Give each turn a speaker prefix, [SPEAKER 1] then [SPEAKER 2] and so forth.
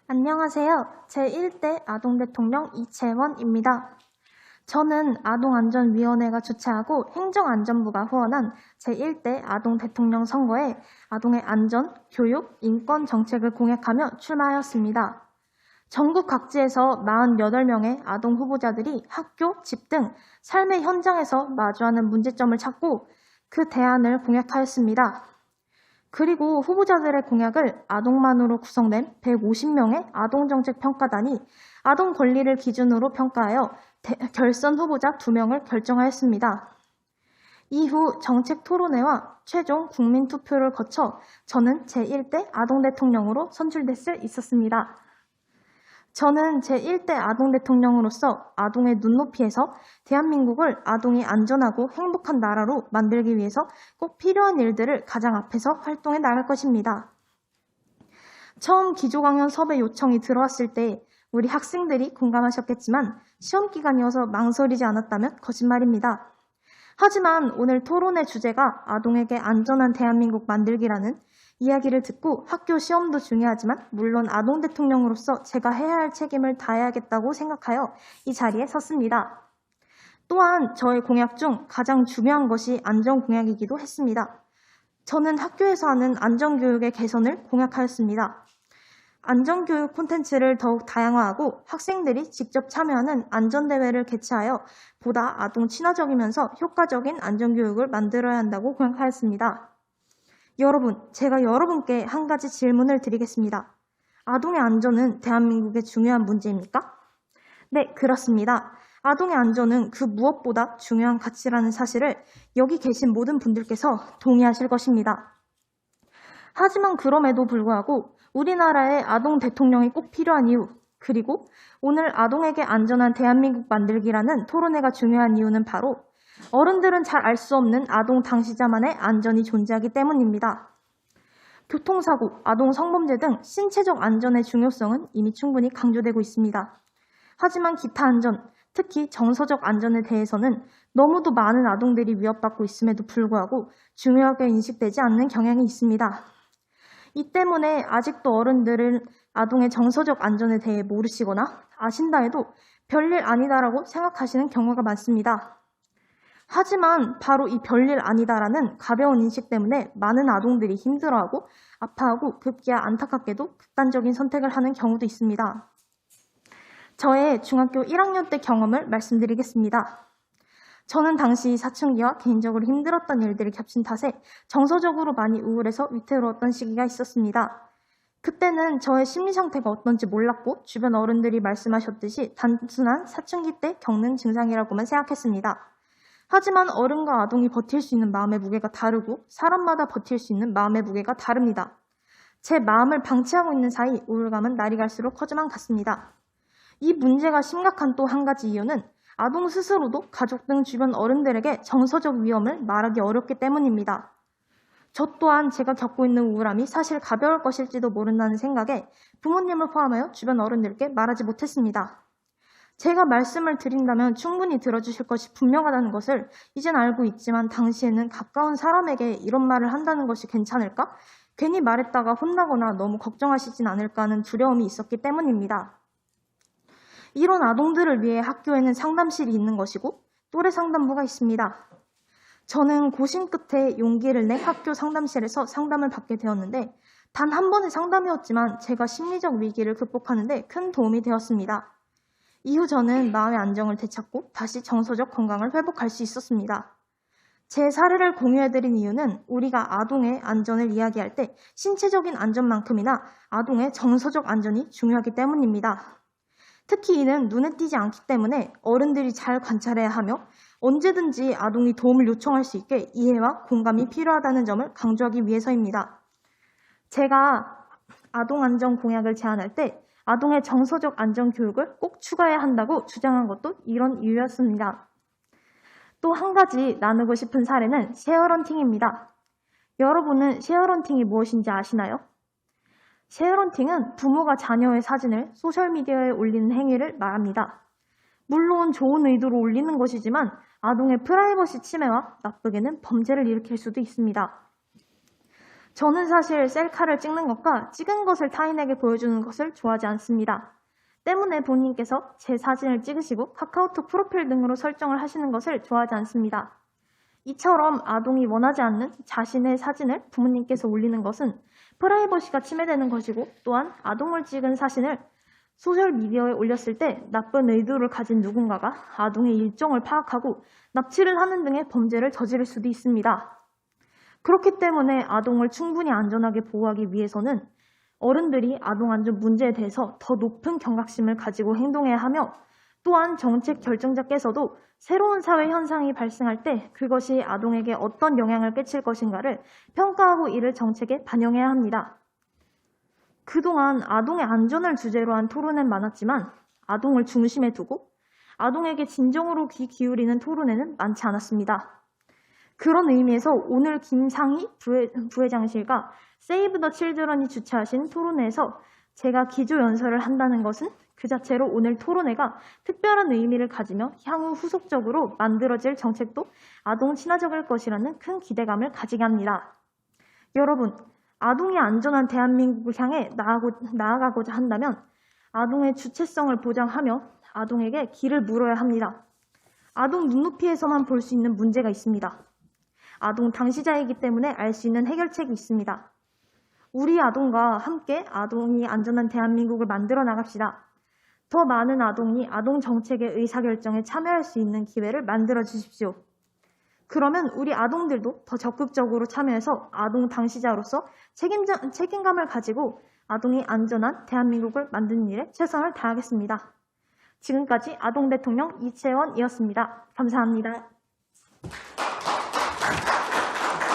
[SPEAKER 1] 안녕하세요. 제1대 아동대통령 이채원입니다. 저는 아동안전위원회가 주최하고 행정안전부가 후원한 제1대 아동대통령 선거에 아동의 안전, 교육, 인권 정책을 공약하며 출마하였습니다. 전국 각지에서 48명의 아동 후보자들이 학교, 집 등 삶의 현장에서 마주하는 문제점을 찾고 그 대안을 공약하였습니다. 그리고 후보자들의 공약을 아동만으로 구성된 150명의 아동정책평가단이 아동 권리를 기준으로 평가하여 결선 후보자 2명을 결정하였습니다. 이후 정책 토론회와 최종 국민투표를 거쳐 저는 제1대 아동대통령으로 선출될 수 있었습니다. 저는 제1대 아동대통령으로서 아동의 눈높이에서 대한민국을 아동이 안전하고 행복한 나라로 만들기 위해서 꼭 필요한 일들을 가장 앞에서 활동해 나갈 것입니다. 처음 기조강연 섭외 요청이 들어왔을 때 우리 학생들이 공감하셨겠지만 시험 기간이어서 망설이지 않았다면 거짓말입니다. 하지만 오늘 토론의 주제가 아동에게 안전한 대한민국 만들기라는 이야기를 듣고 학교 시험도 중요하지만 물론 아동 대통령으로서 제가 해야 할 책임을 다해야겠다고 생각하여 이 자리에 섰습니다. 또한 저의 공약 중 가장 중요한 것이 안전 공약이기도 했습니다. 저는 학교에서 하는 안전교육의 개선을 공약하였습니다. 안전교육 콘텐츠를 더욱 다양화하고 학생들이 직접 참여하는 안전대회를 개최하여 보다 아동 친화적이면서 효과적인 안전교육을 만들어야 한다고 공약하였습니다. 여러분, 제가 여러분께 한 가지 질문을 드리겠습니다. 아동의 안전은 대한민국의 중요한 문제입니까? 네, 그렇습니다. 아동의 안전은 그 무엇보다 중요한 가치라는 사실을 여기 계신 모든 분들께서 동의하실 것입니다. 하지만 그럼에도 불구하고 우리나라의 아동 대통령이 꼭 필요한 이유, 그리고 오늘 아동에게 안전한 대한민국 만들기라는 토론회가 중요한 이유는 바로 어른들은 잘 알 수 없는 아동 당시자만의 안전이 존재하기 때문입니다. 교통사고, 아동 성범죄 등 신체적 안전의 중요성은 이미 충분히 강조되고 있습니다. 하지만 기타 안전, 특히 정서적 안전에 대해서는 너무도 많은 아동들이 위협받고 있음에도 불구하고 중요하게 인식되지 않는 경향이 있습니다. 이 때문에 아직도 어른들은 아동의 정서적 안전에 대해 모르시거나 아신다 해도 별일 아니다라고 생각하시는 경우가 많습니다. 하지만 바로 이 별일 아니다라는 가벼운 인식 때문에 많은 아동들이 힘들어하고 아파하고 급기야 안타깝게도 극단적인 선택을 하는 경우도 있습니다. 저의 중학교 1학년 때 경험을 말씀드리겠습니다. 저는 당시 사춘기와 개인적으로 힘들었던 일들이 겹친 탓에 정서적으로 많이 우울해서 위태로웠던 시기가 있었습니다. 그때는 저의 심리 상태가 어떤지 몰랐고 주변 어른들이 말씀하셨듯이 단순한 사춘기 때 겪는 증상이라고만 생각했습니다. 하지만 어른과 아동이 버틸 수 있는 마음의 무게가 다르고 사람마다 버틸 수 있는 마음의 무게가 다릅니다. 제 마음을 방치하고 있는 사이 우울감은 날이 갈수록 커져만 갔습니다. 이 문제가 심각한 또 한 가지 이유는 아동 스스로도 가족 등 주변 어른들에게 정서적 위험을 말하기 어렵기 때문입니다. 저 또한 제가 겪고 있는 우울함이 사실 가벼울 것일지도 모른다는 생각에 부모님을 포함하여 주변 어른들께 말하지 못했습니다. 제가 말씀을 드린다면 충분히 들어주실 것이 분명하다는 것을 이젠 알고 있지만 당시에는 가까운 사람에게 이런 말을 한다는 것이 괜찮을까? 괜히 말했다가 혼나거나 너무 걱정하시진 않을까 하는 두려움이 있었기 때문입니다. 이런 아동들을 위해 학교에는 상담실이 있는 것이고 또래 상담부가 있습니다. 저는 고심 끝에 용기를 내 학교 상담실에서 상담을 받게 되었는데 단 한 번의 상담이었지만 제가 심리적 위기를 극복하는 데 큰 도움이 되었습니다. 이후 저는 마음의 안정을 되찾고 다시 정서적 건강을 회복할 수 있었습니다. 제 사례를 공유해드린 이유는 우리가 아동의 안전을 이야기할 때 신체적인 안전만큼이나 아동의 정서적 안전이 중요하기 때문입니다. 특히 이는 눈에 띄지 않기 때문에 어른들이 잘 관찰해야 하며 언제든지 아동이 도움을 요청할 수 있게 이해와 공감이 필요하다는 점을 강조하기 위해서입니다. 제가 아동 안전 공약을 제안할 때 아동의 정서적 안전 교육을 꼭 추가해야 한다고 주장한 것도 이런 이유였습니다. 또 한 가지 나누고 싶은 사례는 쉐어런팅입니다. 여러분은 쉐어런팅이 무엇인지 아시나요? 쉐어런팅은 부모가 자녀의 사진을 소셜미디어에 올리는 행위를 말합니다. 물론 좋은 의도로 올리는 것이지만 아동의 프라이버시 침해와 나쁘게는 범죄를 일으킬 수도 있습니다. 저는 사실 셀카를 찍는 것과 찍은 것을 타인에게 보여주는 것을 좋아하지 않습니다. 때문에 본인께서 제 사진을 찍으시고 카카오톡 프로필 등으로 설정을 하시는 것을 좋아하지 않습니다. 이처럼 아동이 원하지 않는 자신의 사진을 부모님께서 올리는 것은 프라이버시가 침해되는 것이고, 또한 아동을 찍은 사진을 소셜미디어에 올렸을 때 나쁜 의도를 가진 누군가가 아동의 일정을 파악하고 납치를 하는 등의 범죄를 저지를 수도 있습니다. 그렇기 때문에 아동을 충분히 안전하게 보호하기 위해서는 어른들이 아동 안전 문제에 대해서 더 높은 경각심을 가지고 행동해야 하며, 또한 정책 결정자께서도 새로운 사회 현상이 발생할 때 그것이 아동에게 어떤 영향을 끼칠 것인가를 평가하고 이를 정책에 반영해야 합니다. 그동안 아동의 안전을 주제로 한 토론은 많았지만 아동을 중심에 두고 아동에게 진정으로 귀 기울이는 토론회는 많지 않았습니다. 그런 의미에서 오늘 김상희 부회장실과 세이브 더 칠드런이 주최하신 토론회에서 제가 기조연설을 한다는 것은 그 자체로 오늘 토론회가 특별한 의미를 가지며 향후 후속적으로 만들어질 정책도 아동 친화적일 것이라는 큰 기대감을 가지게 합니다. 여러분, 아동이 안전한 대한민국을 향해 나아가고자 한다면 아동의 주체성을 보장하며 아동에게 길을 물어야 합니다. 아동 눈높이에서만 볼 수 있는 문제가 있습니다. 아동 당시자이기 때문에 알 수 있는 해결책이 있습니다. 우리 아동과 함께 아동이 안전한 대한민국을 만들어 나갑시다. 더 많은 아동이 아동 정책의 의사결정에 참여할 수 있는 기회를 만들어 주십시오. 그러면 우리 아동들도 더 적극적으로 참여해서 아동 당시자로서 책임감을 가지고 아동이 안전한 대한민국을 만드는 일에 최선을 다하겠습니다. 지금까지 아동 대통령 이채원이었습니다. 감사합니다.